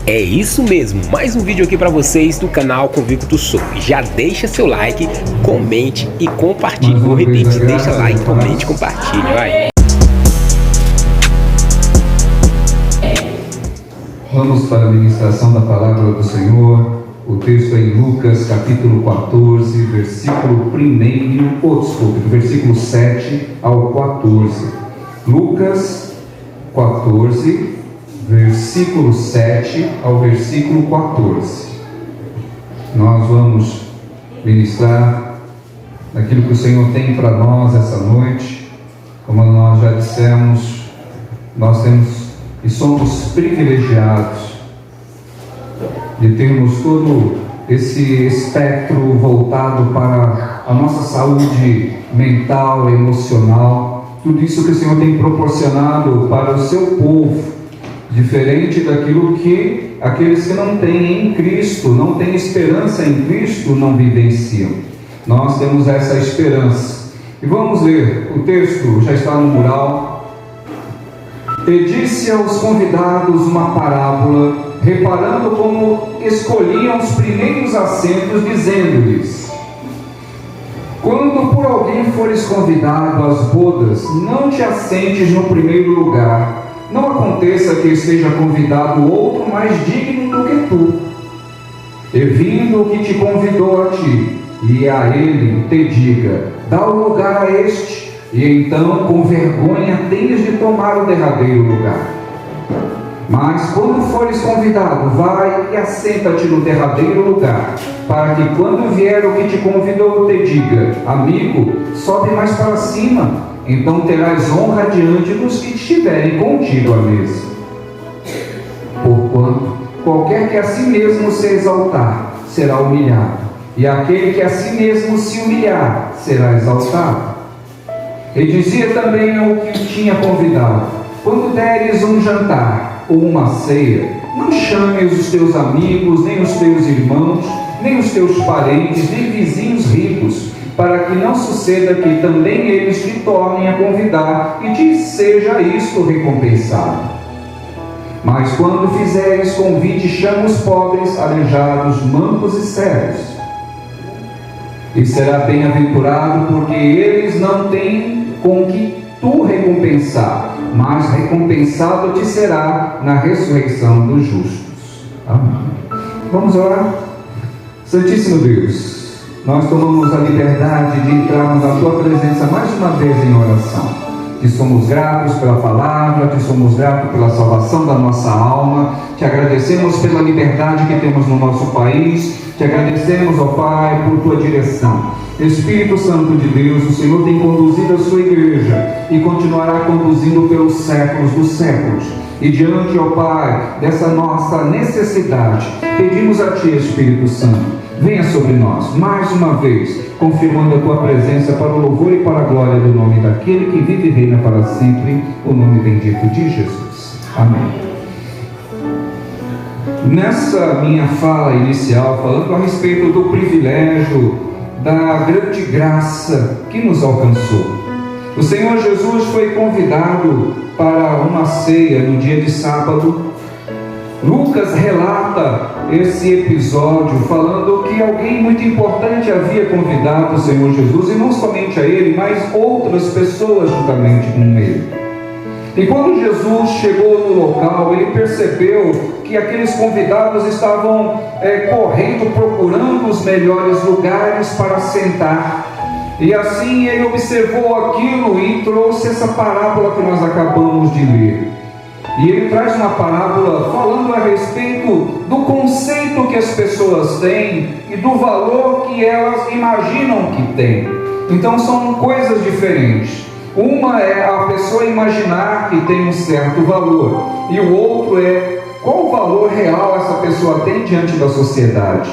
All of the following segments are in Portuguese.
É isso mesmo, mais um vídeo aqui pra vocês do canal Convicto Sou. Já deixa seu like, comente e compartilhe. Vou repetir, deixa like, comente e compartilhe, vai. Vamos para a ministração da palavra do Senhor. O texto é em Lucas capítulo 14, versículo 1, versículo 7 ao 14. Lucas 14, versículo 7 ao versículo 14. Nós vamos ministrar aquilo que o Senhor tem para nós essa noite. Como nós já dissemos, nós temos e somos privilegiados de termos todo esse espectro voltado para a nossa saúde mental, emocional, tudo isso que o Senhor tem proporcionado para o seu povo, diferente daquilo que aqueles que não têm em Cristo, não têm esperança em Cristo, não vivenciam. Nós temos essa esperança. E vamos ler, o texto já está no mural. E disse aos convidados uma parábola, reparando como escolhiam os primeiros assentos, dizendo-lhes: quando por alguém fores convidado às bodas, não te assentes no primeiro lugar. Não aconteça que esteja convidado outro mais digno do que tu, e vindo o que te convidou a ti, e a ele te diga: dá o lugar a este, e então com vergonha tens de tomar o derradeiro lugar. Mas quando fores convidado, vai e assenta-te no derradeiro lugar, para que quando vier o que te convidou te diga: amigo, sobe mais para cima, então terás honra diante dos que estiverem contigo à mesa. Porquanto qualquer que a si mesmo se exaltar será humilhado, e aquele que a si mesmo se humilhar será exaltado. E dizia também ao que o tinha convidado: quando deres um jantar ou uma ceia, não chames os teus amigos, nem os teus irmãos, nem os teus parentes, nem vizinhos ricos, para que não suceda que também eles te tornem a convidar e te seja isto recompensado. Mas quando fizeres convite, chama os pobres, aleijados, mancos e cegos. E será bem-aventurado, porque eles não têm com que tu recompensar, mas recompensado te será na ressurreição dos justos. Amém. Vamos orar. Santíssimo Deus, nós tomamos a liberdade de entrarmos na tua presença mais uma vez em oração. Te somos gratos pela palavra, te somos gratos pela salvação da nossa alma, te agradecemos pela liberdade que temos no nosso país, te agradecemos, ó Pai, por tua direção. Espírito Santo de Deus, o Senhor tem conduzido a sua igreja e continuará conduzindo pelos séculos dos séculos. E diante, ó Pai, dessa nossa necessidade, pedimos a Ti, Espírito Santo, venha sobre nós, mais uma vez, confirmando a Tua presença para o louvor e para a glória do nome daquele que vive e reina para sempre, o nome bendito de Jesus. Amém. Nessa minha fala inicial, falando a respeito do privilégio, da grande graça que nos alcançou, o Senhor Jesus foi convidado para uma ceia no dia de sábado. Lucas relata esse episódio falando que alguém muito importante havia convidado o Senhor Jesus, e não somente a ele, mas outras pessoas juntamente com ele. E quando Jesus chegou no local, ele percebeu que aqueles convidados estavam correndo, procurando os melhores lugares para sentar. E assim ele observou aquilo e trouxe essa parábola que nós acabamos de ler. E ele traz uma parábola falando a respeito do conceito que as pessoas têm e do valor que elas imaginam que têm. Então são coisas diferentes. Uma é a pessoa imaginar que tem um certo valor, e o outro é qual o valor real essa pessoa tem diante da sociedade.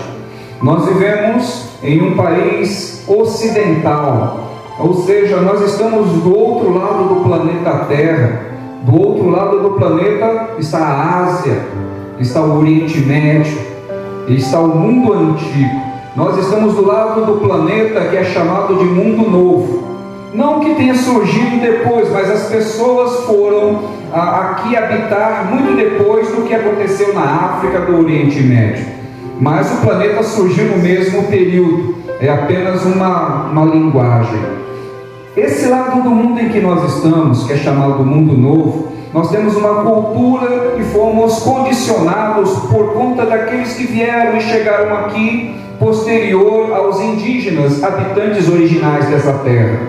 Nós vivemos em um país ocidental, ou seja, nós estamos do outro lado do planeta Terra. Do outro lado do planeta está a Ásia, está o Oriente Médio, está o mundo antigo. Nós estamos do lado do planeta que é chamado de mundo novo. Não que tenha surgido depois, mas as pessoas foram aqui habitar muito depois do que aconteceu na África do Oriente Médio. Mas o planeta surgiu no mesmo período, é apenas uma linguagem. Esse lado do mundo em que nós estamos, que é chamado mundo novo, nós temos uma cultura e fomos condicionados por conta daqueles que vieram e chegaram aqui posterior aos indígenas, habitantes originais dessa terra.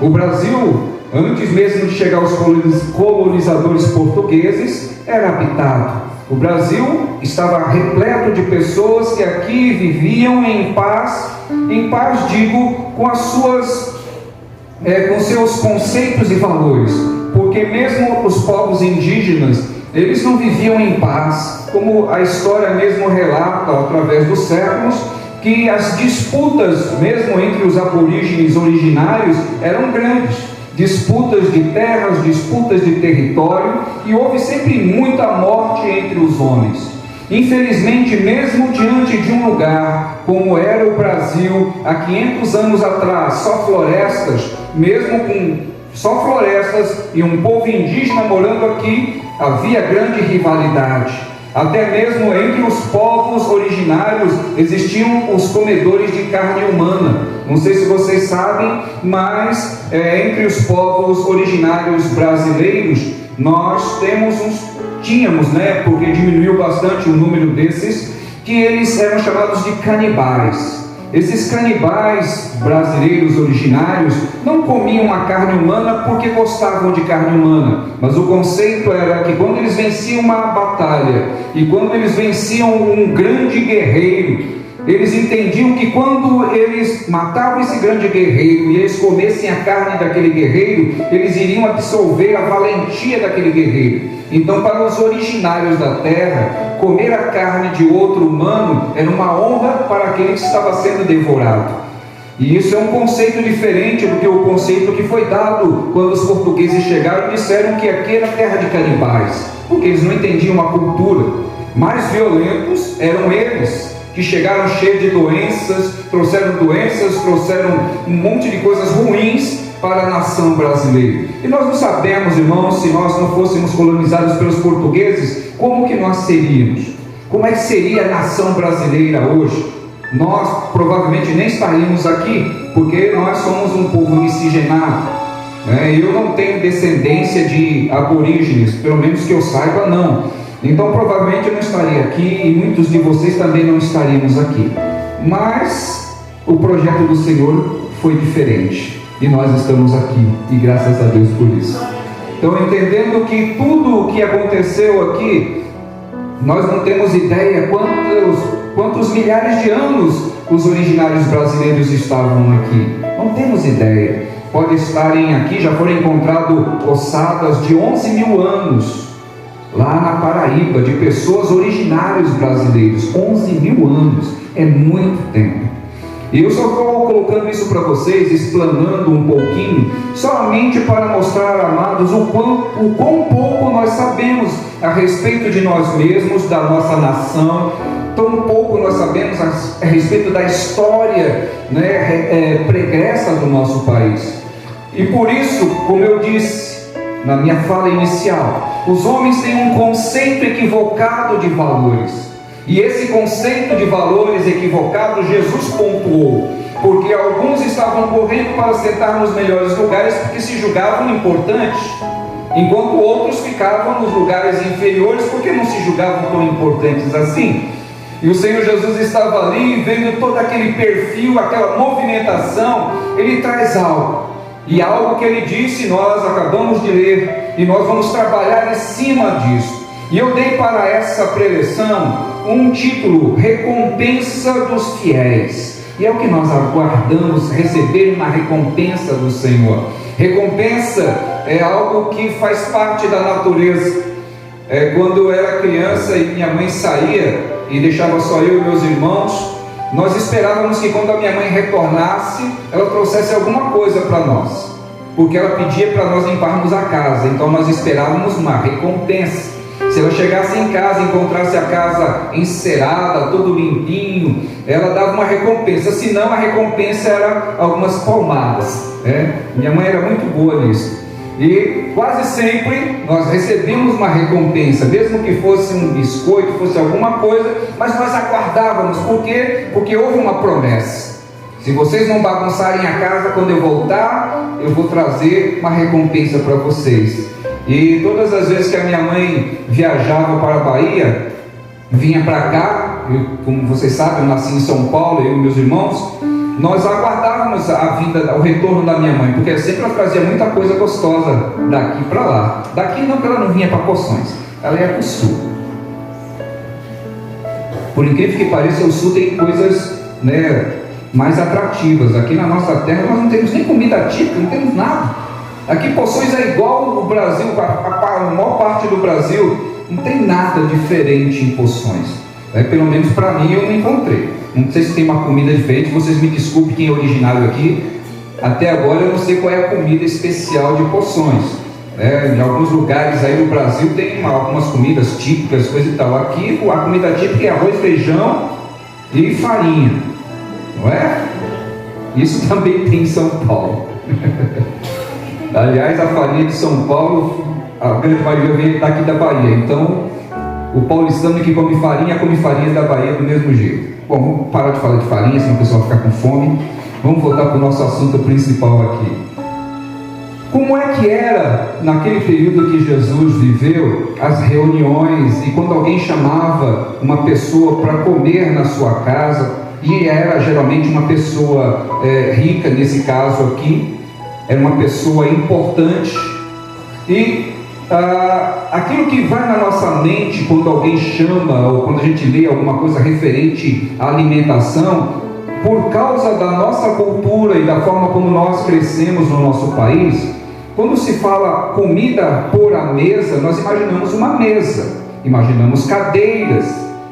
O Brasil, antes mesmo de chegar os colonizadores portugueses, era habitado. O Brasil estava repleto de pessoas que aqui viviam em paz digo, com seus conceitos e valores, porque mesmo os povos indígenas, eles não viviam em paz, como a história mesmo relata através dos séculos, que as disputas, mesmo entre os aborígenes originários, eram grandes, disputas de terras, disputas de território, e houve sempre muita morte entre os homens. Infelizmente, mesmo diante de um lugar como era o Brasil há 500 anos atrás, só florestas, mesmo com só florestas e um povo indígena morando aqui, havia grande rivalidade. Até mesmo entre os povos originários existiam os comedores de carne humana. Não sei se vocês sabem, mas entre os povos originários brasileiros, nós tínhamos, porque diminuiu bastante o número desses, que eles eram chamados de canibais. Esses canibais brasileiros originários não comiam a carne humana porque gostavam de carne humana, mas o conceito era que quando eles venciam uma batalha e quando eles venciam um grande guerreiro, eles entendiam que quando eles matavam esse grande guerreiro e eles comessem a carne daquele guerreiro, eles iriam absorver a valentia daquele guerreiro. Então, para os originários da terra, comer a carne de outro humano era uma honra para aquele que estava sendo devorado. E isso é um conceito diferente do que o conceito que foi dado quando os portugueses chegaram e disseram que aqui era terra de canibais, porque eles não entendiam a cultura. Mais violentos eram eles, que chegaram cheios de doenças, trouxeram um monte de coisas ruins para a nação brasileira. E nós não sabemos, irmãos, se nós não fôssemos colonizados pelos portugueses, como que nós seríamos? Como é que seria a nação brasileira hoje? Nós provavelmente nem estaríamos aqui, porque nós somos um povo miscigenado. Eu não tenho descendência de aborígenes, pelo menos que eu saiba, não. Então provavelmente eu não estaria aqui e muitos de vocês também não estaríamos aqui. Mas o projeto do Senhor foi diferente e nós estamos aqui, e graças a Deus por isso. Então, entendendo que tudo o que aconteceu aqui, nós não temos ideia quantos milhares de anos os originários brasileiros estavam aqui. Não temos ideia. Pode estarem aqui, já foram encontradas ossadas de 11 mil anos lá na Paraíba, de pessoas originários brasileiros. 11 mil anos, é muito tempo. E eu só estou colocando isso para vocês, explanando um pouquinho, somente para mostrar, amados, o quão pouco nós sabemos a respeito de nós mesmos, da nossa nação, tão pouco nós sabemos a respeito da história pregressa do nosso país. E por isso, como eu disse na minha fala inicial, os homens têm um conceito equivocado de valores. E esse conceito de valores equivocado, Jesus pontuou, porque alguns estavam correndo para sentar nos melhores lugares porque se julgavam importantes, enquanto outros ficavam nos lugares inferiores porque não se julgavam tão importantes assim. E o Senhor Jesus estava ali, vendo todo aquele perfil, aquela movimentação, Ele traz algo. E algo que Ele disse, nós acabamos de ler, e nós vamos trabalhar em cima disso. E eu dei para essa preleção um título: Recompensa dos Fiéis. E é o que nós aguardamos receber, uma recompensa do Senhor. Recompensa é algo que faz parte da natureza. Quando eu era criança e minha mãe saía e deixava só eu e meus irmãos, nós esperávamos que quando a minha mãe retornasse, ela trouxesse alguma coisa para nós, porque ela pedia para nós limparmos a casa. Então nós esperávamos uma recompensa. Se ela chegasse em casa e encontrasse a casa encerada, todo limpinho, ela dava uma recompensa. Se não, a recompensa era algumas palmadas, né? Minha mãe era muito boa nisso. E quase sempre nós recebíamos uma recompensa, mesmo que fosse um biscoito, fosse alguma coisa, mas nós aguardávamos. Por quê? Porque houve uma promessa. Se vocês não bagunçarem a casa quando eu voltar, eu vou trazer uma recompensa para vocês. E todas as vezes que a minha mãe viajava para a Bahia, vinha para cá, como vocês sabem, eu nasci em São Paulo, eu e meus irmãos, nós aguardávamos a vinda, o retorno da minha mãe, porque sempre ela trazia muita coisa gostosa daqui para lá. Daqui não, porque ela não vinha para Poções, ela ia para o sul. Por incrível que pareça, o sul tem coisas, né, mais atrativas. Aqui na nossa terra nós não temos nem comida típica, não temos nada. Aqui Poções é igual o Brasil, a maior parte do Brasil, não tem nada diferente em Poções. Pelo menos para mim eu não encontrei. Não sei se tem uma comida diferente, vocês me desculpem quem é originário aqui. Até agora eu não sei qual é a comida especial de Poções. Em alguns lugares aí no Brasil tem algumas comidas típicas, coisa e tal. Aqui a comida típica é arroz, feijão e farinha, não é? Isso também tem em São Paulo. Aliás, a farinha de São Paulo, a grande maioria vem daqui da Bahia. Então, o paulistano que come farinha da Bahia do mesmo jeito. Bom, vamos parar de falar de farinha, senão o pessoal fica com fome. Vamos voltar para o nosso assunto principal aqui. Como é que era, naquele período que Jesus viveu, as reuniões, e quando alguém chamava uma pessoa para comer na sua casa, e era geralmente uma pessoa rica, nesse caso aqui, era uma pessoa importante, e aquilo que vai na nossa mente quando alguém chama, ou quando a gente lê alguma coisa referente à alimentação, por causa da nossa cultura e da forma como nós crescemos no nosso país, quando se fala comida por a mesa, nós imaginamos uma mesa, imaginamos cadeiras.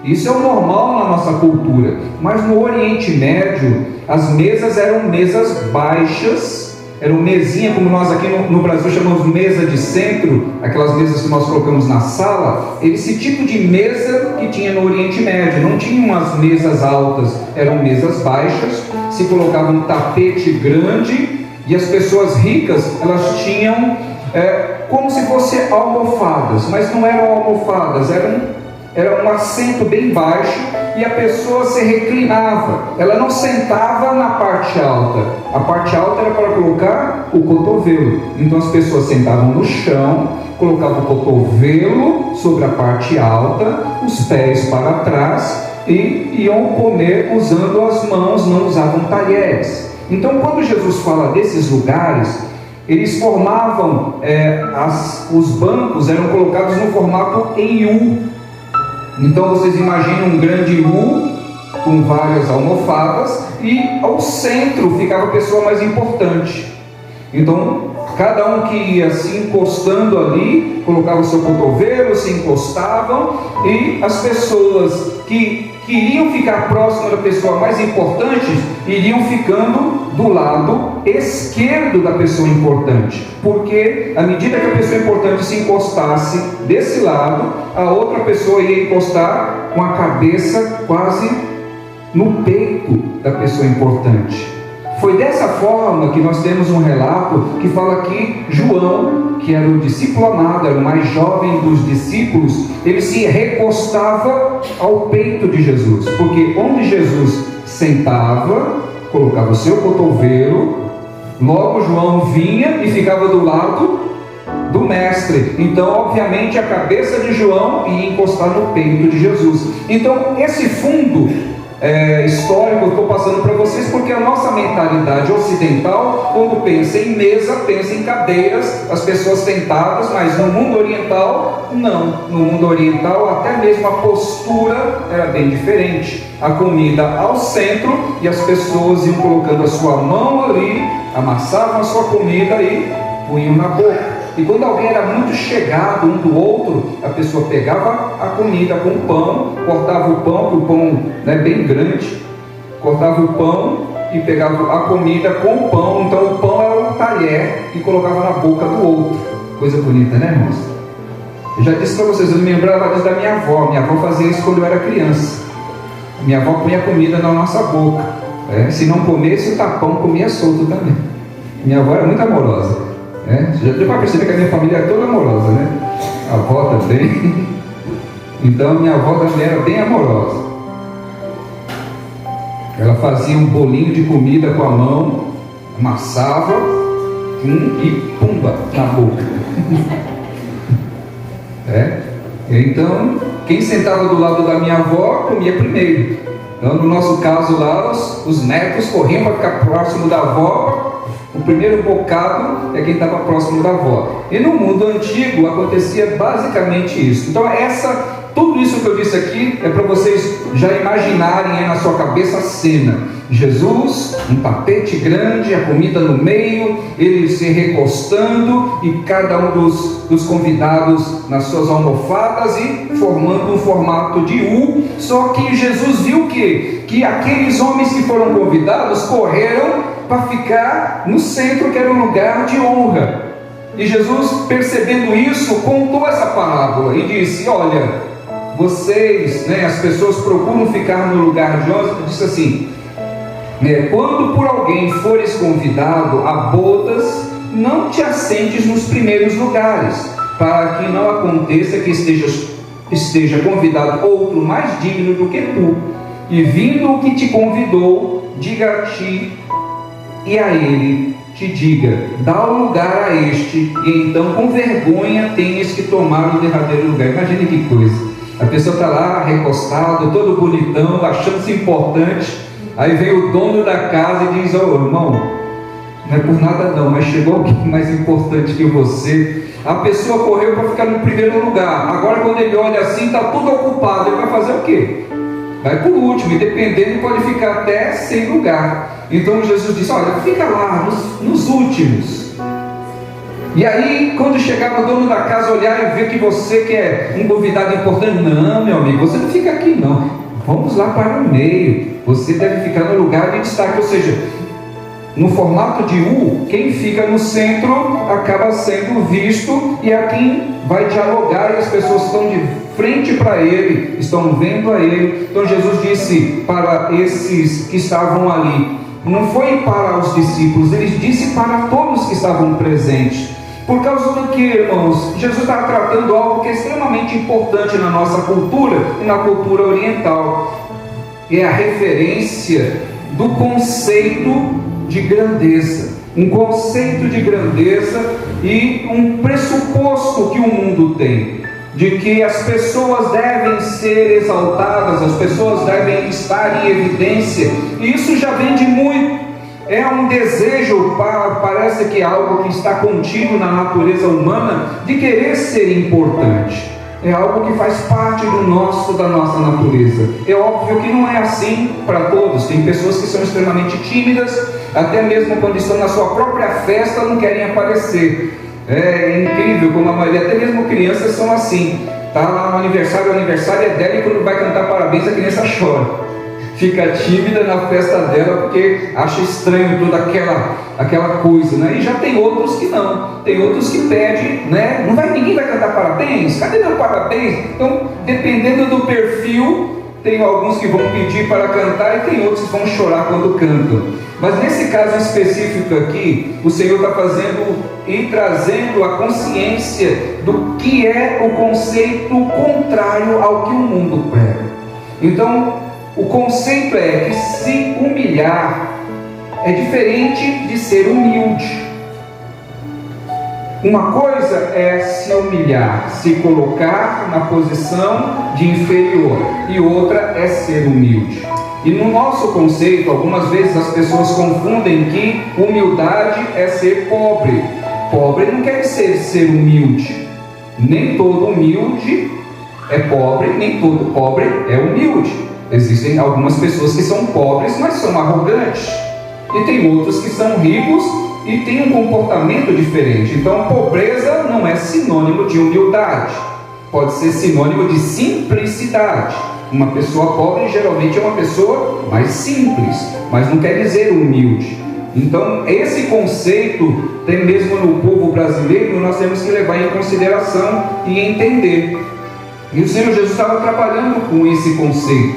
Isso é o normal na nossa cultura. Mas no Oriente Médio, as mesas eram mesas baixas, eram mesinha, como nós aqui no Brasil chamamos mesa de centro, aquelas mesas que nós colocamos na sala. Esse tipo de mesa que tinha no Oriente Médio, não tinha umas mesas altas, eram mesas baixas, se colocava um tapete grande, e as pessoas ricas, elas tinham como se fossem almofadas, mas não eram almofadas, era um assento bem baixo, e a pessoa se reclinava, ela não sentava na parte alta. A parte alta era para colocar o cotovelo, então as pessoas sentavam no chão, colocavam o cotovelo sobre a parte alta, os pés para trás, e iam comer usando as mãos, não usavam talheres. Então, quando Jesus fala desses lugares, eles formavam, os bancos eram colocados no formato em U. Então vocês imaginam um grande U com várias almofadas, e ao centro ficava a pessoa mais importante. Então cada um que ia se encostando ali, colocava o seu cotovelo, se encostavam, e as pessoas que queriam ficar próximas da pessoa mais importante iriam ficando do lado esquerdo da pessoa importante, porque à medida que a pessoa importante se encostasse desse lado, a outra pessoa ia encostar com a cabeça quase no peito da pessoa importante. Foi dessa forma que nós temos um relato que fala que João, que era o discípulo amado, era o mais jovem dos discípulos, ele se recostava ao peito de Jesus, porque onde Jesus sentava, colocava o seu cotovelo, logo João vinha e ficava do lado do mestre. Então, obviamente, a cabeça de João ia encostar no peito de Jesus. Então, esse fundo histórico eu estou passando para vocês, porque a nossa mentalidade ocidental, quando pensa em mesa, pensa em cadeiras, as pessoas sentadas, mas no mundo oriental, não. No mundo oriental, até mesmo a postura era bem diferente. A comida ao centro, e as pessoas iam colocando a sua mão ali, amassavam a sua comida e punham na boca. E quando alguém era muito chegado um do outro, a pessoa pegava a comida com o pão, cortava o pão, que o pão é bem grande, cortava o pão e pegava a comida com o pão. Então o pão era um talher e colocava na boca do outro. Coisa bonita, né, irmãos? Eu já disse para vocês, eu me lembrava disso da minha avó. Minha avó fazia isso quando eu era criança. Minha avó punha comida na nossa boca. Se não comesse, o tapão comia solto também. Minha avó era muito amorosa. Já deu para perceber que a minha família é toda amorosa, né? A avó também. Então minha avó também era bem amorosa. Ela fazia um bolinho de comida com a mão, amassava e pumba na boca. Então, quem sentava do lado da minha avó comia primeiro. Então, no nosso caso lá, os netos corriam para ficar próximo da avó. O primeiro bocado é quem estava próximo da avó. E no mundo antigo acontecia basicamente isso. Então, tudo isso que eu disse aqui é para vocês já imaginarem aí na sua cabeça a cena. Jesus, um tapete grande, a comida no meio, ele se recostando e cada um dos convidados nas suas almofadas e formando um formato de U. Só que Jesus viu que aqueles homens que foram convidados correram para ficar no centro, que era um lugar de honra. E Jesus, percebendo isso, contou essa parábola e disse: olha, vocês, as pessoas procuram ficar no lugar de honra. Disse assim: quando por alguém fores convidado a bodas, não te assentes nos primeiros lugares, para que não aconteça que esteja convidado outro mais digno do que tu, e vindo o que te convidou, diga a ti e a ele, te diga: dá o lugar a este, e então com vergonha tenhas que tomar o derradeiro lugar. Imagine que coisa. A pessoa está lá recostado, todo bonitão, achando-se importante. Aí vem o dono da casa e diz: ô irmão, não é por nada não, mas chegou alguém mais importante que você. A pessoa correu para ficar no primeiro lugar. Agora quando ele olha assim, está tudo ocupado. Ele vai fazer o quê? Vai por último, e dependendo pode ficar até sem lugar. Então Jesus disse: olha, fica lá nos últimos. E aí, quando chegar o dono da casa olhar e ver que você que é um convidado importante: não, meu amigo, você não fica aqui não, vamos lá para o meio, você deve ficar no lugar de destaque. Ou seja, no formato de U, quem fica no centro acaba sendo visto, e é quem vai dialogar, e as pessoas estão de frente para ele, estão vendo a ele. Então Jesus disse para esses que estavam ali, não foi para os discípulos, ele disse para todos que estavam presentes. Por causa do que, irmãos? Jesus está tratando algo que é extremamente importante na nossa cultura e na cultura oriental. É a referência do conceito de grandeza. Um conceito de grandeza e um pressuposto que o mundo tem, de que as pessoas devem ser exaltadas, as pessoas devem estar em evidência. E isso já vem de muito. É um desejo, parece que é algo que está contido na natureza humana, de querer ser importante. É algo que faz parte da nossa natureza. É óbvio que não é assim para todos. Tem pessoas que são extremamente tímidas, até mesmo quando estão na sua própria festa não querem aparecer. É incrível como a maioria, até mesmo crianças são assim. Está lá no aniversário, o aniversário é dela, e quando vai cantar parabéns a criança chora. Fica tímida na festa dela porque acha estranho toda aquela coisa, né? E já tem outros que não. Tem outros que pedem, né? Ninguém vai cantar parabéns? Cadê meu parabéns? Então, dependendo do perfil, tem alguns que vão pedir para cantar e tem outros que vão chorar quando cantam. Mas nesse caso específico aqui, o Senhor está fazendo e trazendo a consciência do que é o conceito contrário ao que o mundo prega. Então, o conceito é que se humilhar é diferente de ser humilde. Uma coisa é se humilhar, se colocar na posição de inferior, e outra é ser humilde. E no nosso conceito, algumas vezes as pessoas confundem que humildade é ser pobre. Pobre não quer dizer ser humilde. Nem todo humilde é pobre, nem todo pobre é humilde. Existem algumas pessoas que são pobres, mas são arrogantes. E tem outros que são ricos e têm um comportamento diferente. Então, pobreza não é sinônimo de humildade. Pode ser sinônimo de simplicidade. Uma pessoa pobre geralmente é uma pessoa mais simples, mas não quer dizer humilde. Então, esse conceito até mesmo no povo brasileiro, nós temos que levar em consideração e entender. E o Senhor Jesus estava trabalhando com esse conceito.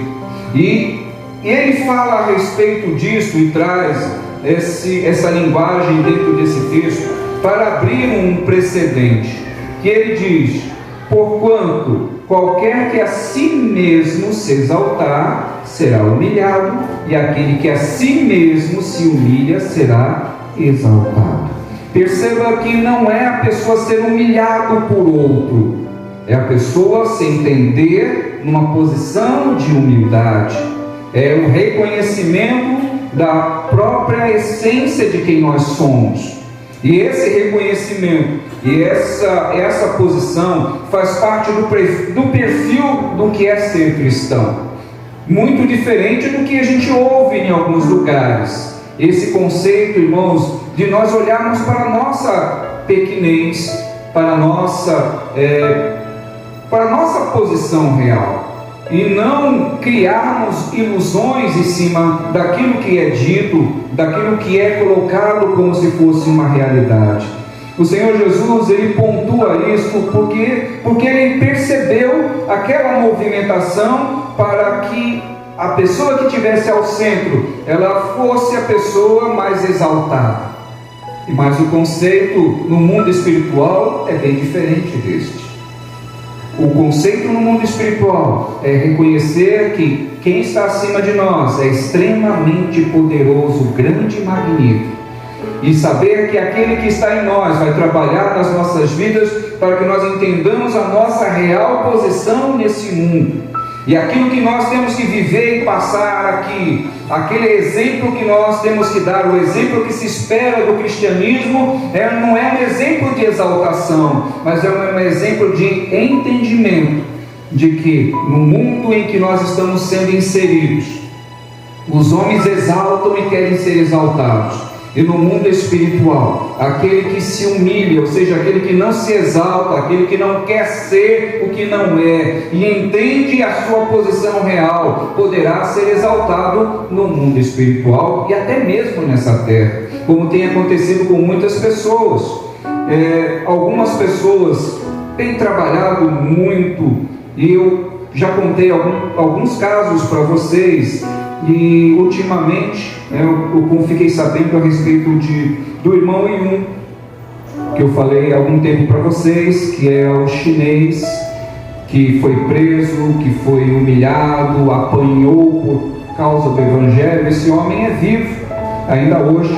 E ele fala a respeito disso e traz essa linguagem dentro desse texto para abrir um precedente. Que ele diz: porquanto qualquer que a si mesmo se exaltar será humilhado, e aquele que a si mesmo se humilha será exaltado. Perceba que não é a pessoa ser humilhado por outro, é a pessoa se entender numa posição de humildade, é o reconhecimento da própria essência de quem nós somos. E esse reconhecimento e essa posição faz parte do perfil do que é ser cristão. Muito diferente do que a gente ouve em alguns lugares. Esse conceito, irmãos, de nós olharmos para a nossa pequenez, para a nossa posição real, e não criarmos ilusões em cima daquilo que é dito, daquilo que é colocado como se fosse uma realidade. O Senhor Jesus, ele pontua isso porque ele percebeu aquela movimentação para que a pessoa que estivesse ao centro, ela fosse a pessoa mais exaltada. Mas o conceito no mundo espiritual é bem diferente deste. O conceito no mundo espiritual é reconhecer que quem está acima de nós é extremamente poderoso, grande e magnífico. E saber que aquele que está em nós vai trabalhar nas nossas vidas para que nós entendamos a nossa real posição nesse mundo. E aquilo que nós temos que viver e passar aqui, aquele exemplo que nós temos que dar, o exemplo que se espera do cristianismo, não é um exemplo de exaltação, mas é um exemplo de entendimento de que no mundo em que nós estamos sendo inseridos, os homens exaltam e querem ser exaltados. E no mundo espiritual, aquele que se humilha, ou seja, aquele que não se exalta, aquele que não quer ser o que não é, e entende a sua posição real, poderá ser exaltado no mundo espiritual e até mesmo nessa terra, como tem acontecido com muitas pessoas. Algumas pessoas têm trabalhado muito, e eu já contei alguns casos para vocês. E ultimamente eu fiquei sabendo a respeito do irmão Yun, que eu falei há algum tempo para vocês, que é o chinês que foi preso, que foi humilhado, apanhou por causa do evangelho. Esse homem é vivo ainda hoje.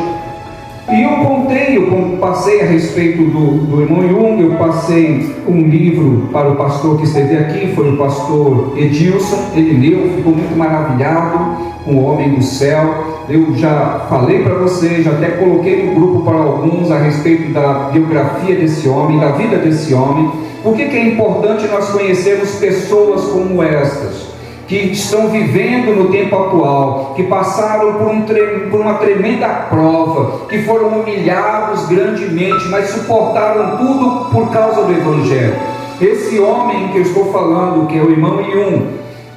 E eu passei a respeito do irmão Jung, eu passei um livro para o pastor que esteve aqui, foi o pastor Edilson. Ele leu, ficou muito maravilhado com o homem do céu. Eu já falei para vocês, já até coloquei no grupo para alguns a respeito da biografia desse homem, da vida desse homem. Por que é importante nós conhecermos pessoas como estas, que estão vivendo no tempo atual, que passaram por uma tremenda prova, que foram humilhados grandemente, mas suportaram tudo por causa do Evangelho. Esse homem que eu estou falando, que é o irmão Yun,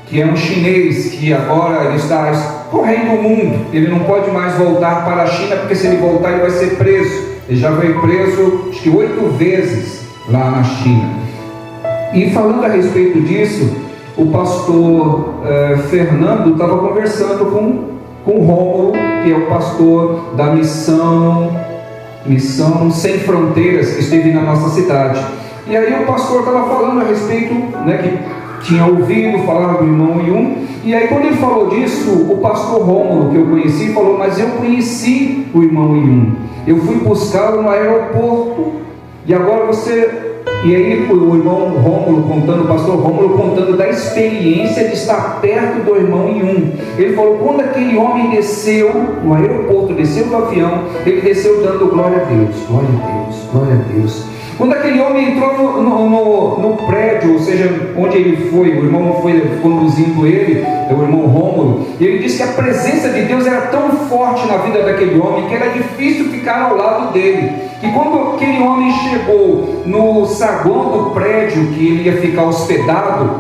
que é um chinês, que agora ele está correndo o mundo, ele não pode mais voltar para a China, porque se ele voltar ele vai ser preso. Ele já foi preso, acho que 8 vezes lá na China. E falando a respeito disso, o pastor Fernando estava conversando com o Rômulo, que é o pastor da Missão Sem Fronteiras, que esteve na nossa cidade. E aí o pastor estava falando a respeito, que tinha ouvido falar do irmão Yun. E aí quando ele falou disso, o pastor Rômulo, que eu conheci, falou: mas eu conheci o irmão Yun, eu fui buscá-lo no aeroporto, e agora você... E aí o irmão Rômulo contando, o pastor Rômulo contando da experiência de estar perto do irmão Yun. Ele falou: quando aquele homem desceu no aeroporto, desceu do avião, ele desceu dando glória a Deus, glória a Deus, glória a Deus. Quando aquele homem entrou no prédio, ou seja, onde ele foi, o irmão foi conduzindo ele, o irmão Rômulo, e ele disse que a presença de Deus era tão forte na vida daquele homem que era difícil ficar ao lado dele. E quando aquele homem chegou no saguão do prédio que ele ia ficar hospedado,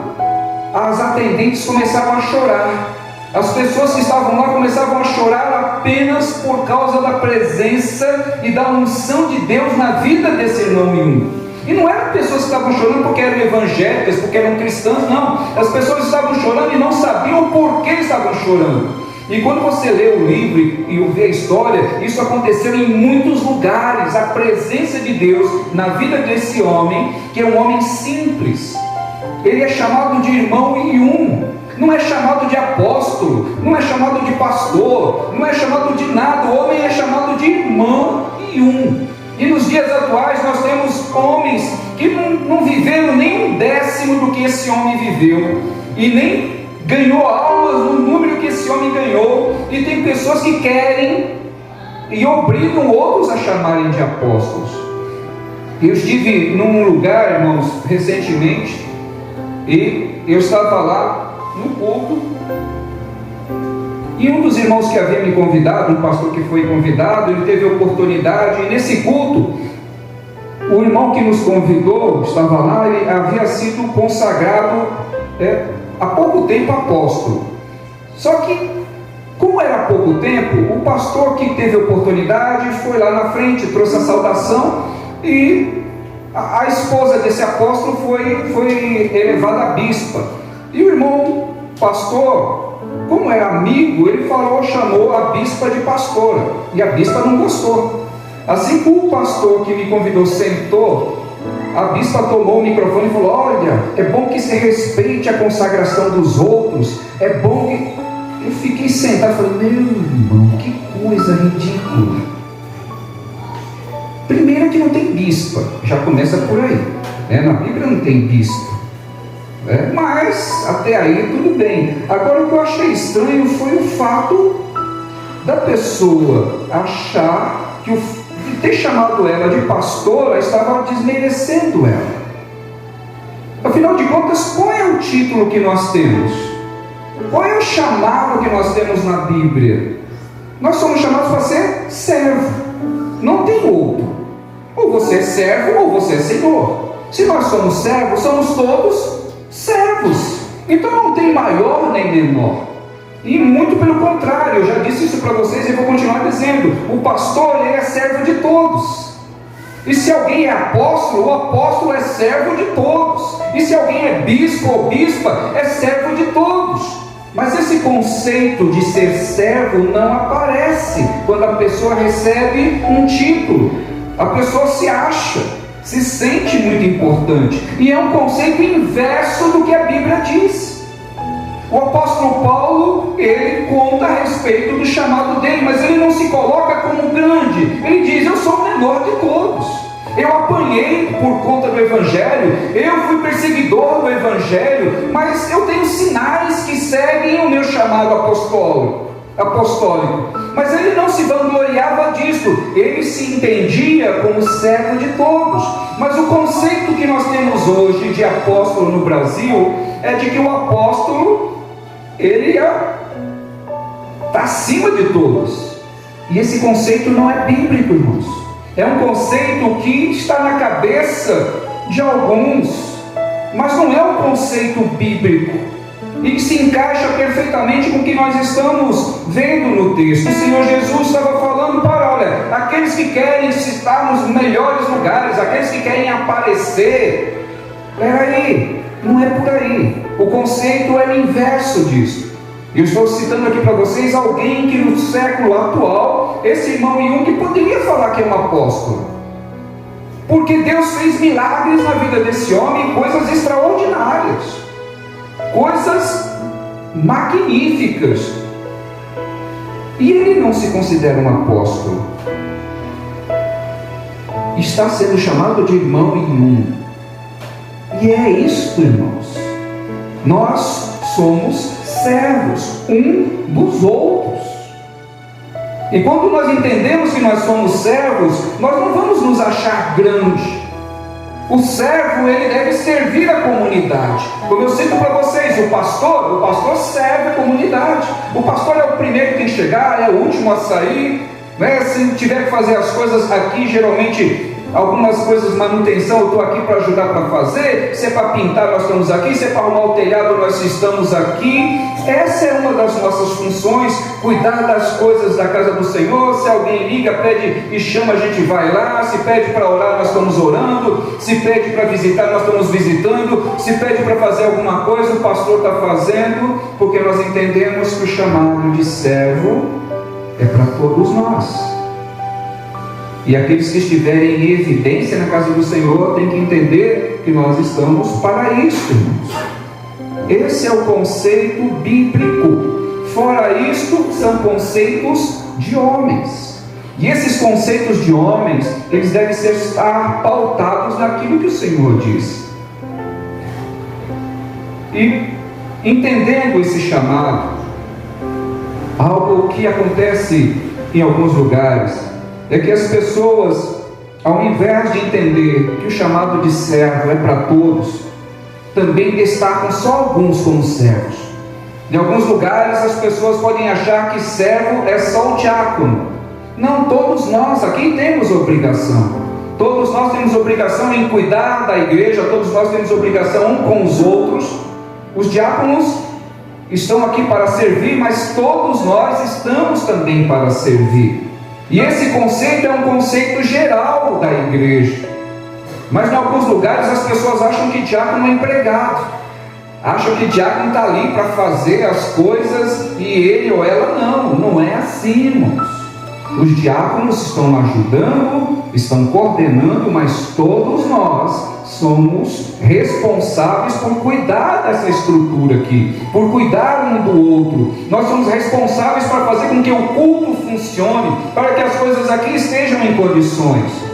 as atendentes começaram a chorar. As pessoas que estavam lá começavam a chorar apenas por causa da presença e da unção de Deus na vida desse irmão Yun. E não eram pessoas que estavam chorando porque eram evangélicas, porque eram cristãs, não. As pessoas estavam chorando e não sabiam o porquê estavam chorando. E quando você lê o livro e vê a história, isso aconteceu em muitos lugares. A presença de Deus na vida desse homem, que é um homem simples. Ele é chamado de irmão Yun. Não é chamado de apóstolo, não é chamado de pastor, não é chamado de nada. O homem é chamado de irmão Yun. E nos dias atuais nós temos homens que não viveram nem 1/10 do que esse homem viveu, e nem ganhou almas no número que esse homem ganhou. E tem pessoas que querem e obrigam outros a chamarem de apóstolos. Eu estive num lugar, irmãos, recentemente, e eu estava lá no culto, e um dos irmãos que havia me convidado, um pastor que foi convidado, ele teve a oportunidade, e nesse culto, o irmão que nos convidou, estava lá, ele havia sido consagrado há pouco tempo apóstolo. Só que, como era há pouco tempo, o pastor que teve a oportunidade foi lá na frente, trouxe a saudação, e a esposa desse apóstolo foi elevada a bispa. E o irmão pastor, como era amigo, ele chamou a bispa de pastora, e a bispa não gostou. Assim que o pastor que me convidou sentou, a bispa tomou o microfone e falou: olha, é bom que se respeite a consagração dos outros, é bom que... Eu fiquei sentado e falei: meu irmão, que coisa ridícula. Primeiro que não tem bispa, já começa por aí, na Bíblia não tem bispa. Mas até aí tudo bem. Agora, o que eu achei estranho foi o fato da pessoa achar que ter chamado ela de pastora estava desmerecendo ela. Afinal de contas, qual é o título que nós temos? Qual é o chamado que nós temos na Bíblia? Nós somos chamados para ser servo, não tem outro. Ou você é servo ou você é senhor. Se nós somos servos, somos todos servos. Então não tem maior nem menor. E muito pelo contrário, eu já disse isso para vocês e vou continuar dizendo: o pastor, ele é servo de todos. E se alguém é apóstolo, o apóstolo é servo de todos. E se alguém é bispo ou bispa, é servo de todos. Mas esse conceito de ser servo não aparece quando a pessoa recebe um título. A pessoa se acha, se sente muito importante, e é um conceito inverso do que a Bíblia diz. O apóstolo Paulo, ele conta a respeito do chamado dele, mas ele não se coloca como grande. Ele diz: eu sou o menor de todos, eu apanhei por conta do Evangelho, eu fui perseguidor do Evangelho, mas eu tenho sinais que seguem o meu chamado apostólico. Mas ele não se vangloriava disso, ele se entendia como servo de todos. Mas o conceito que nós temos hoje de apóstolo no Brasil é de que o apóstolo, ele está acima de todos. E esse conceito não é bíblico, irmãos. É um conceito que está na cabeça de alguns, mas não é um conceito bíblico, e que se encaixa perfeitamente com o que nós estamos vendo no texto. O Senhor Jesus estava falando para, olha, aqueles que querem estar nos melhores lugares, aqueles que querem aparecer. Peraí, não é por aí. O conceito é o inverso disso. Eu estou citando aqui para vocês alguém que no século atual, esse irmão Yun, que poderia falar que é um apóstolo, porque Deus fez milagres na vida desse homem, coisas extraordinárias, coisas magníficas, e ele não se considera um apóstolo. Está sendo chamado de irmão Yun. E é isso, irmãos. Nós somos servos um dos outros. E quando nós entendemos que nós somos servos, nós não vamos nos achar grandes. O servo, ele deve servir a comunidade. Como eu cito para vocês, o pastor serve a comunidade. O pastor é o primeiro que tem que chegar, é o último a sair, né? Se tiver que fazer as coisas aqui, geralmente algumas coisas, manutenção, eu estou aqui para ajudar para fazer. Se é para pintar, nós estamos aqui. Se é para arrumar o telhado, nós estamos aqui. Essa é uma das nossas funções, cuidar das coisas da casa do Senhor. Se alguém liga, pede e chama, a gente vai lá. Se pede para orar, nós estamos orando. Se pede para visitar, nós estamos visitando. Se pede para fazer alguma coisa, o pastor está fazendo, porque nós entendemos que o chamado de servo é para todos nós. E aqueles que estiverem em evidência na casa do Senhor têm que entender que nós estamos para isso, irmãos. Esse é o conceito bíblico. Fora isto, são conceitos de homens. E esses conceitos de homens, eles devem estar pautados naquilo que o Senhor diz. E entendendo esse chamado, algo que acontece em alguns lugares é que as pessoas, ao invés de entender que o chamado de servo é para todos, também destacam só alguns como servos. Em alguns lugares as pessoas podem achar que servo é só o diácono. Não, todos nós aqui temos obrigação. Todos nós temos obrigação em cuidar da igreja, todos nós temos obrigação um com os outros. Os diáconos estão aqui para servir, mas todos nós estamos também para servir. E esse conceito é um conceito geral da igreja. Mas em alguns lugares as pessoas acham que diácono é empregado. Acham que diácono está ali para fazer as coisas e ele ou ela não. Não é assim, irmãos. Os diáconos estão ajudando, estão coordenando, mas todos nós somos responsáveis por cuidar dessa estrutura aqui, por cuidar um do outro. Nós somos responsáveis para fazer com que o culto funcione, para que as coisas aqui estejam em condições.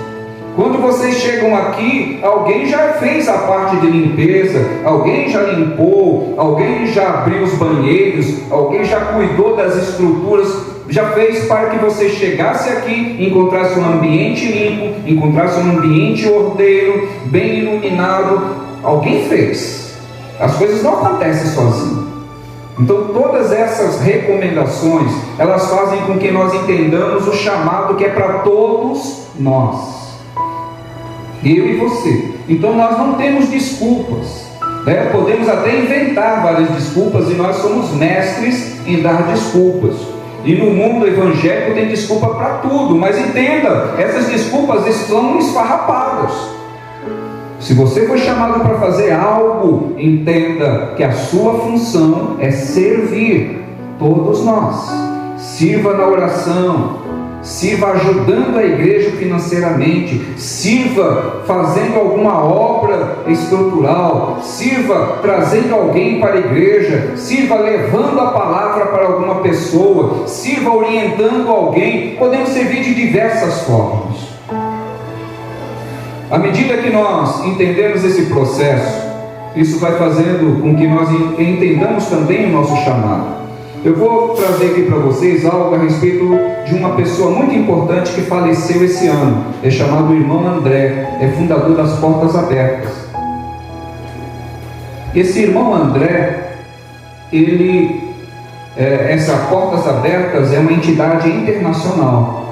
Quando vocês chegam aqui, alguém já fez a parte de limpeza, alguém já limpou, alguém já abriu os banheiros, alguém já cuidou das estruturas, já fez para que você chegasse aqui e encontrasse um ambiente limpo, encontrasse um ambiente ordeiro, bem iluminado. Alguém fez. As coisas não acontecem sozinho. Então todas essas recomendações, elas fazem com que nós entendamos o chamado que é para todos nós, eu e você. Então nós não temos desculpas, né? Podemos até inventar várias desculpas, e nós somos mestres em dar desculpas. E no mundo evangélico tem desculpa para tudo, mas entenda, essas desculpas estão esfarrapadas. Se você foi chamado para fazer algo, entenda que a sua função é servir todos nós. Sirva na oração, sirva ajudando a igreja financeiramente, sirva fazendo alguma obra estrutural, sirva trazendo alguém para a igreja, sirva levando a palavra para alguma pessoa, sirva orientando alguém. Podemos servir de diversas formas. À medida que nós entendemos esse processo, isso vai fazendo com que nós entendamos também o nosso chamado. Eu vou trazer aqui para vocês algo a respeito de uma pessoa muito importante que faleceu esse ano. É chamado irmão André, é fundador das Portas Abertas. Esse irmão André, essa Portas Abertas é uma entidade internacional.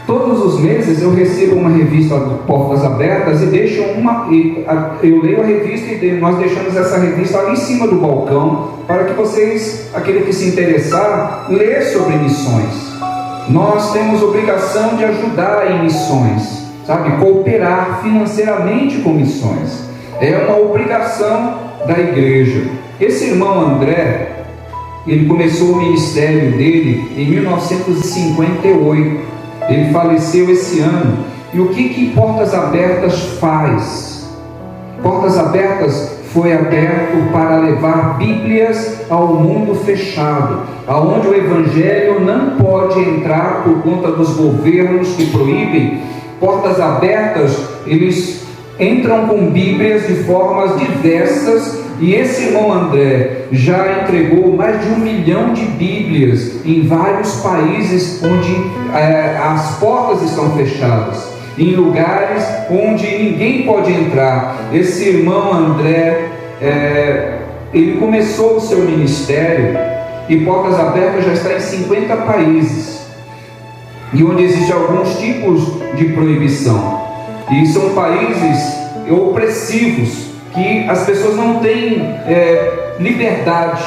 Todos os meses eu recebo uma revista de Portas Abertas e eu leio a revista e nós deixamos essa revista ali em cima do balcão para que vocês, aquele que se interessar, lê sobre missões. Nós temos obrigação de ajudar em missões, sabe? Cooperar financeiramente com missões. É uma obrigação da igreja. Esse irmão André, ele começou o ministério dele em 1958. Ele faleceu esse ano. E o que Portas Abertas faz? Portas Abertas foi aberto para levar Bíblias ao mundo fechado, aonde o Evangelho não pode entrar por conta dos governos que proíbem. Portas Abertas, eles entram com Bíblias de formas diversas. E esse irmão André já entregou mais de 1 milhão de Bíblias em vários países onde as portas estão fechadas, em lugares onde ninguém pode entrar. Esse irmão André, ele começou o seu ministério e Portas Abertas já está em 50 países, e onde existem alguns tipos de proibição. e são países opressivos, que as pessoas não têm liberdade.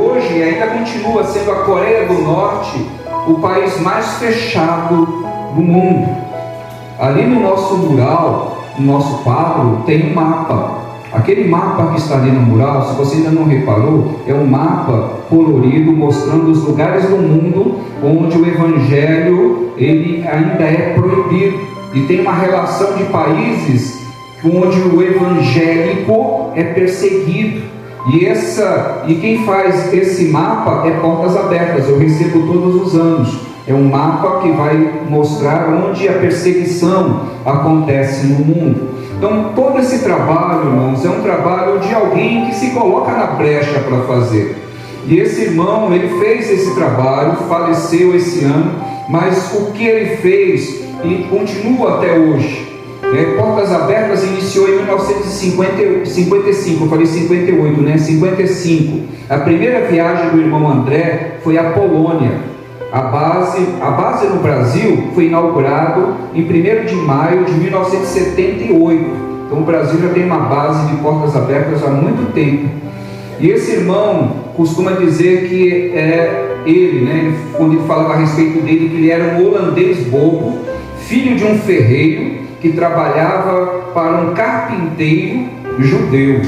Hoje ainda continua sendo a Coreia do Norte o país mais fechado do mundo. Ali no nosso mural, no nosso quadro, tem um mapa. Aquele mapa que está ali no mural, se você ainda não reparou, é um mapa colorido mostrando os lugares do mundo onde o Evangelho ele ainda é proibido. E tem uma relação de países onde o evangélico é perseguido. E quem faz esse mapa é Portas Abertas, eu recebo todos os anos. É um mapa que vai mostrar onde a perseguição acontece no mundo. Então todo esse trabalho, irmãos, é um trabalho de alguém que se coloca na brecha para fazer. E esse irmão, ele fez esse trabalho, faleceu esse ano, mas o que ele fez e continua até hoje. Portas Abertas iniciou em 1955, eu falei 58, né? 55. A primeira viagem do irmão André foi à Polônia. A base no Brasil foi inaugurado em 1º de maio de 1978. Então o Brasil já tem uma base de Portas Abertas há muito tempo. E esse irmão costuma dizer que ele, né? Quando ele falava a respeito dele, que ele era um holandês bobo, filho de um ferreiro, que trabalhava para um carpinteiro judeu.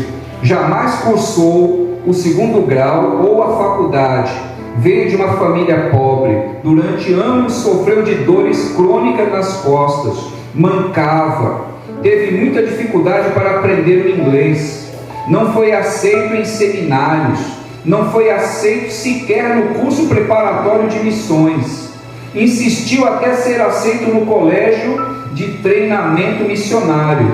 Jamais cursou o 2º grau ou a faculdade. Veio de uma família pobre. Durante anos sofreu de dores crônicas nas costas. Mancava. Teve muita dificuldade para aprender o inglês. Não foi aceito em seminários. Não foi aceito sequer no curso preparatório de missões. Insistiu até ser aceito no colégio de treinamento missionário.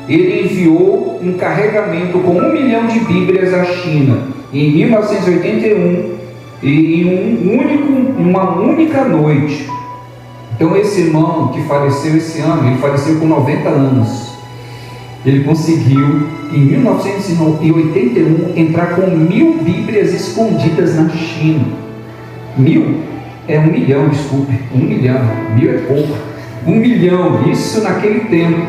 Ele enviou um carregamento com 1 milhão de Bíblias à China em 1981 e em uma única noite. Então esse irmão que faleceu esse ano, ele faleceu com 90 anos. Ele conseguiu em 1981 entrar com 1000 Bíblias escondidas na China. 1000? É 1 milhão, desculpe. 1 milhão, 1000 é pouco. 1 milhão, isso naquele tempo.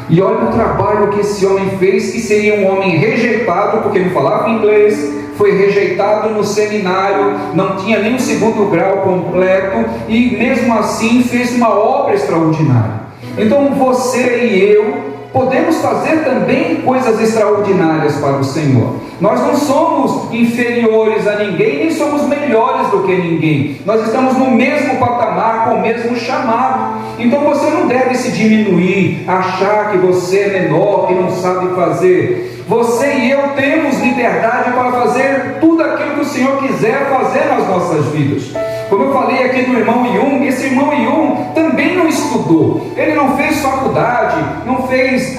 E olha o trabalho que esse homem fez, que seria um homem rejeitado, porque não falava inglês, foi rejeitado no seminário, não tinha nem o 2º grau completo, e mesmo assim fez uma obra extraordinária. Então você e eu podemos fazer também coisas extraordinárias para o Senhor. Nós não somos inferiores a ninguém, nem somos melhores do que ninguém. Nós estamos no mesmo patamar, com o mesmo chamado. Então você não deve se diminuir, achar que você é menor, que não sabe fazer. Você e eu temos liberdade para fazer tudo aquilo que o Senhor quiser fazer nas nossas vidas. Como eu falei aqui do irmão Jung, esse irmão Jung também não estudou. Ele não fez faculdade, não fez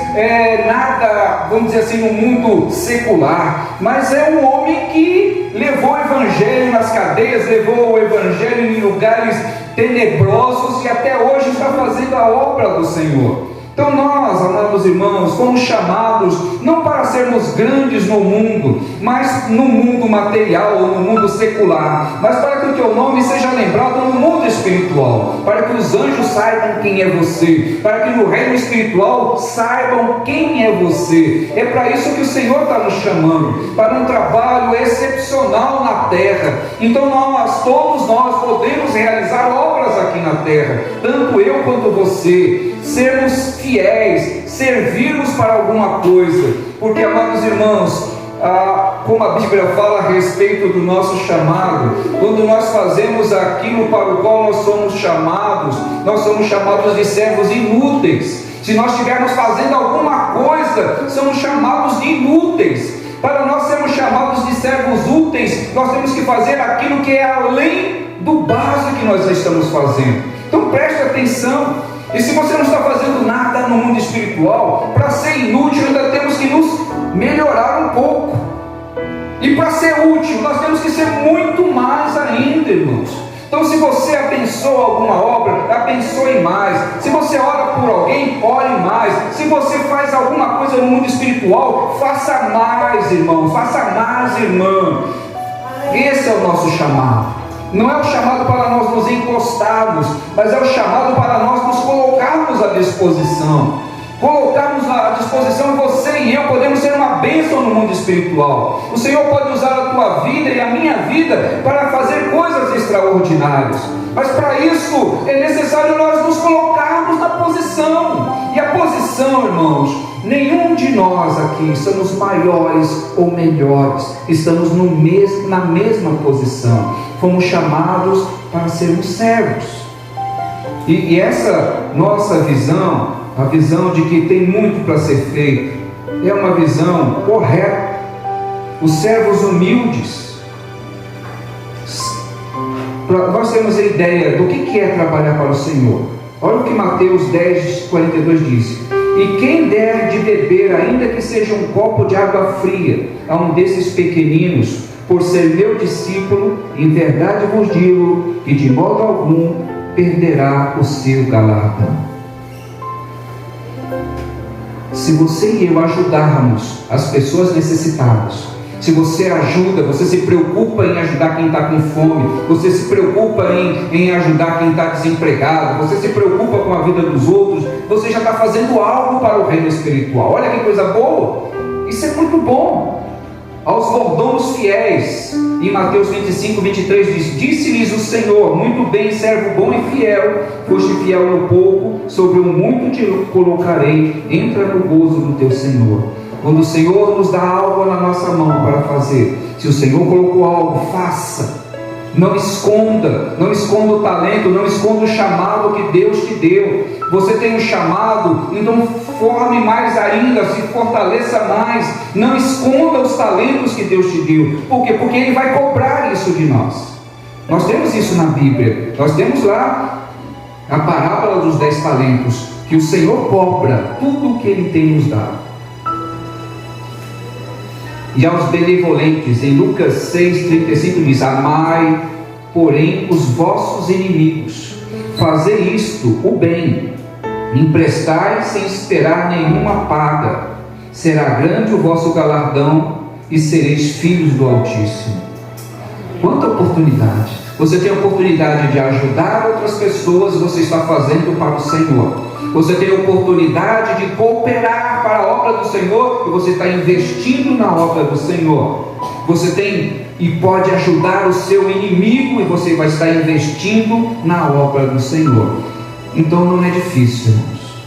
nada, vamos dizer assim, no mundo secular. Mas é um homem que levou o Evangelho nas cadeias, levou o Evangelho em lugares tenebrosos e até hoje está fazendo a obra do Senhor. Então nós, amados irmãos, fomos chamados não para sermos grandes no mundo, mas no mundo material ou no mundo secular, mas para que o teu nome seja lembrado no mundo espiritual, para que os anjos saibam quem é você, para que no reino espiritual saibam quem é você. É para isso que o Senhor está nos chamando, para um trabalho excepcional na terra. Então todos nós podemos realizar obras aqui na terra, tanto eu quanto você, sermos fiéis, servirmos para alguma coisa, porque, amados irmãos, como a Bíblia fala a respeito do nosso chamado, quando nós fazemos aquilo para o qual nós somos chamados de servos inúteis. Se nós estivermos fazendo alguma coisa, somos chamados de inúteis. Para nós sermos chamados de servos úteis, nós temos que fazer aquilo que é além do básico que nós estamos fazendo. Então preste atenção. E se você não está fazendo nada no mundo espiritual, para ser inútil ainda temos que nos melhorar um pouco. E para ser útil, nós temos que ser muito mais ainda, irmãos. Então se você abençoa alguma obra, abençoe mais. Se você ora por alguém, ore mais. Se você faz alguma coisa no mundo espiritual, faça mais, irmão. Faça mais, irmã. Esse é o nosso chamado. Não é o chamado para nós nos encostarmos, mas é o chamado para nós nos colocarmos à disposição. Colocarmos à disposição, você e eu podemos ser uma bênção no mundo espiritual. O Senhor pode usar a tua vida e a minha vida para fazer coisas extraordinárias. Mas para isso é necessário nós nos colocarmos na posição. E a posição, irmãos, nenhum de nós aqui somos maiores ou melhores. Estamos na mesma posição. Fomos chamados para sermos servos. E essa nossa visão, a visão de que tem muito para ser feito, é uma visão correta. Os servos humildes, nós temos a ideia do que é trabalhar para o Senhor. Olha o que Mateus 10:42 diz: e quem der de beber, ainda que seja um copo de água fria, a um desses pequeninos, por ser meu discípulo, em verdade vos digo que de modo algum perderá o seu galardão. Se você e eu ajudarmos as pessoas necessitadas, se você ajuda, você se preocupa em ajudar quem está com fome, você se preocupa em ajudar quem está desempregado, você se preocupa com a vida dos outros, você já está fazendo algo para o reino espiritual. Olha que coisa boa! Isso é muito bom. Aos mordomos fiéis, em Mateus 25:23 diz: disse-lhes o Senhor: muito bem, servo bom e fiel, foste fiel no pouco, sobre o muito te colocarei, entra no gozo do teu Senhor. Quando o Senhor nos dá algo na nossa mão para fazer, se o Senhor colocou algo, faça. Não esconda o talento, não esconda o chamado que Deus te deu. Você tem um chamado, então forme mais ainda, se fortaleça mais. Não esconda os talentos que Deus te deu. Por quê? Porque Ele vai cobrar isso de nós. Nós temos isso na Bíblia. Nós temos lá a parábola dos 10 talentos, que o Senhor cobra tudo o que Ele tem nos dado. E aos benevolentes, em Lucas 6:35 diz: amai, porém, os vossos inimigos, fazei isto, o bem, emprestai sem esperar nenhuma paga, será grande o vosso galardão e sereis filhos do Altíssimo. Quanta oportunidade! Você tem a oportunidade de ajudar outras pessoas, você está fazendo para o Senhor. Você tem a oportunidade de cooperar para a obra do Senhor, e você está investindo na obra do Senhor. Você tem e pode ajudar o seu inimigo, e você vai estar investindo na obra do Senhor. Então não é difícil, irmãos.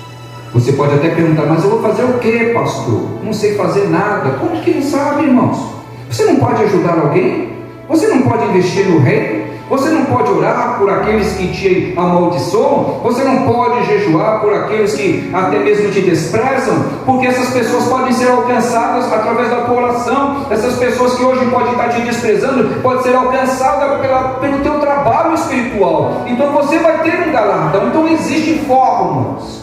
Você pode até perguntar: mas eu vou fazer o que, pastor? Não sei fazer nada. Como que não sabe, irmãos? Você não pode ajudar alguém? Você não pode investir no reino? Você não pode orar por aqueles que te amaldiçoam? Você não pode jejuar por aqueles que até mesmo te desprezam? Porque essas pessoas podem ser alcançadas através da tua oração. Essas pessoas que hoje podem estar te desprezando, podem ser alcançadas pelo teu trabalho espiritual. Então você vai ter um galardão. Então existem fórmulas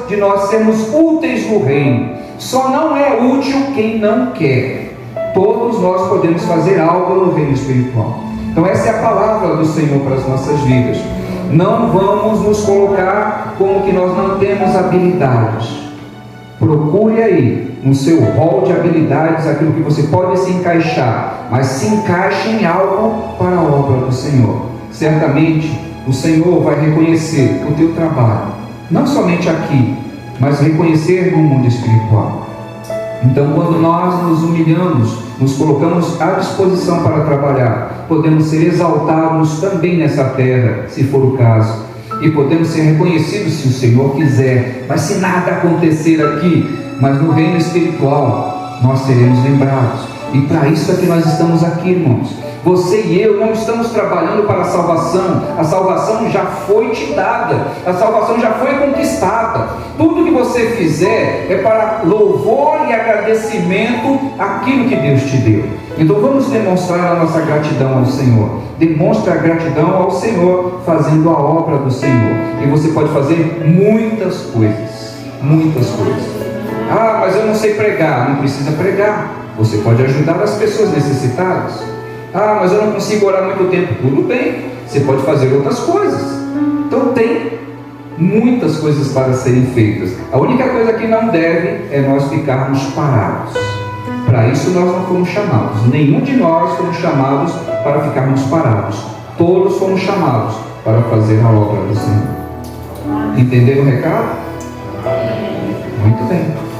de nós sermos úteis no reino. Só não é útil quem não quer. Todos nós podemos fazer algo no reino espiritual. Então essa é a palavra do Senhor para as nossas vidas. Não vamos nos colocar como que nós não temos habilidades. Procure aí no seu rol de habilidades aquilo que você pode se encaixar, mas se encaixe em algo para a obra do Senhor. Certamente o Senhor vai reconhecer o teu trabalho, não somente aqui, mas reconhecer no mundo espiritual. Então, quando nós nos humilhamos, nos colocamos à disposição para trabalhar, podemos ser exaltados também nessa terra, se for o caso, e podemos ser reconhecidos se o Senhor quiser. Mas se nada acontecer aqui, mas no reino espiritual, nós seremos lembrados. E para isso é que nós estamos aqui, irmãos. Você e eu não estamos trabalhando para a salvação já foi te dada, a salvação já foi conquistada. Tudo que você fizer é para louvor e agradecimento àquilo que Deus te deu. Então vamos demonstrar a nossa gratidão ao Senhor. Demonstre a gratidão ao Senhor fazendo a obra do Senhor. E você pode fazer muitas coisas, muitas coisas. Ah, mas eu não sei pregar. Não precisa pregar. Você pode ajudar as pessoas necessitadas. Ah, mas eu não consigo orar muito tempo. Tudo bem, você pode fazer outras coisas. Então tem muitas coisas para serem feitas. A única coisa que não deve é nós ficarmos parados. Para isso nós não fomos chamados. Nenhum de nós fomos chamados para ficarmos parados. Todos fomos chamados para fazer a obra do Senhor. Entenderam o recado? Muito bem.